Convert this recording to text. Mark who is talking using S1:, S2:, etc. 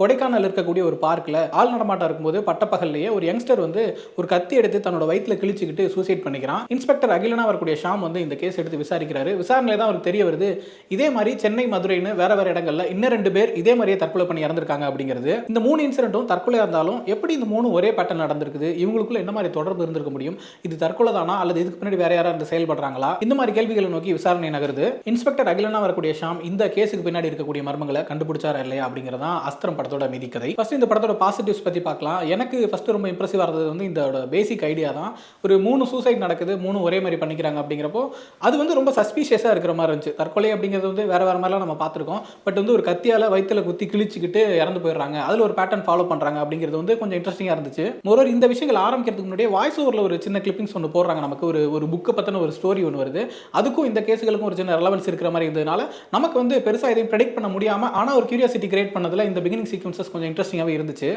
S1: கொடைக்கானல் இருக்கக்கூடிய ஒரு பார்க்ல ஆள் நடமாட்டம் இருக்கும்போது பட்டப்பகல்லையே ஒரு யங்ஸ்டர் வந்து ஒரு கத்தி எடுத்து தன்னோட வயித்துல கிழிச்சுக்கிட்டு சூசைட் பண்ணிக்கிறான். இன்ஸ்பெக்டர் அகிலனா வரக்கூடிய ஷாம் வந்து இந்த கேஸ் எடுத்து விசாரிக்கிறாரு. விசாரணையில தான் அவருக்கு தெரிய வருது, இதே மாதிரி சென்னை, மதுரைன்னு வேற வேற இடங்கள்ல இன்னும் 2 பேர் இதே மாதிரியே தற்கொலை பண்ணி இறந்திருக்காங்க அப்படிங்கிறது. இந்த 3 இன்சிடென்ட்டும் தற்கொலையா இருந்தாலும் எப்படி இந்த 3 ஒரே பேட்டர்ன் நடந்திருக்குது, இவங்களுக்குள்ள என்ன மாதிரி தொடர்பு இருந்திருக்க முடியும், இது தற்கொலை தானா அல்லது இதுக்கு பின்னாடி வேற யாராவது செயல்படுறாங்களா, இந்த மாதிரி கேள்விகளை நோக்கி விசாரணை நகருது. இன்ஸ்பெக்டர் அகிலனா வரக்கூடிய ஷாம் இந்த கேஸுக்கு பின்னாடி இருக்கக்கூடிய மர்மங்களை கண்டுபிடிச்சாரா இல்லையா அப்படிங்கிறதா அஸ்திரம் படத்தோட மீதி கதை. இந்த படத்தோட பாசிட்டிவ்ஸ் பத்தி பார்க்கலாம். எனக்கு ஃபர்ஸ்ட் ரொம்ப இம்ப்ரெசிவா இருந்தது வந்து இதோட பேசிக் ஐடியா தான். ஒரு 3 சூசைட் நடக்குது, 3 ஒரே மாதிரி பண்ணிக்கிறாங்க அப்படிங்கிறப்போ அது வந்து ரொம்ப சஸ்பீஷியஸா இருக்கிற மாதிரி இருந்துச்சு. தற்கொலை அப்படிங்கிறது வந்து வேற வேற மாதிரிலாம் நம்ம பார்த்துருக்கோம். பட் வந்து ஒரு கத்தியால வயித்துல குத்தி கிழிச்சுக்கிட்டு இறந்து போயிடுறாங்க, அதுல ஒரு பேட்டர்ன் ஃபாலோ பண்றாங்க அப்படிங்கிறது வந்து கொஞ்சம் இன்ட்ரெஸ்டிங்கா இருந்துச்சு. மொரோவர் இந்த விஷயங்கள் ஆரம்பிக்கிறதுக்கு முன்னாடியே வாய்ஸ் ஓவர்ல ஒரு சின்ன கிளிப்பிங்ஸ் ஒன்று போடுறாங்க. நமக்கு ஒரு புக்கை பத்தின ஒரு ஸ்டோரி ஒன்று வருது. அதுக்கும் இந்த கேஸுகளுக்கும் ஒரு சின்ன ரெலவன்ஸ் இருக்கிற மாதிரி இருந்ததுனால நமக்கு வந்து பெருசா எதையும் ப்ரெடிக்ட் பண்ண முடியாம ஆனா ஒரு கியூரியாசிட்டி கிரியேட் பண்ணதுல இந்த பிகினிங் சீக்வன்சஸ் கொஞ்சம் இன்ட்ரெஸ்டிங்காவே இருந்துச்சு.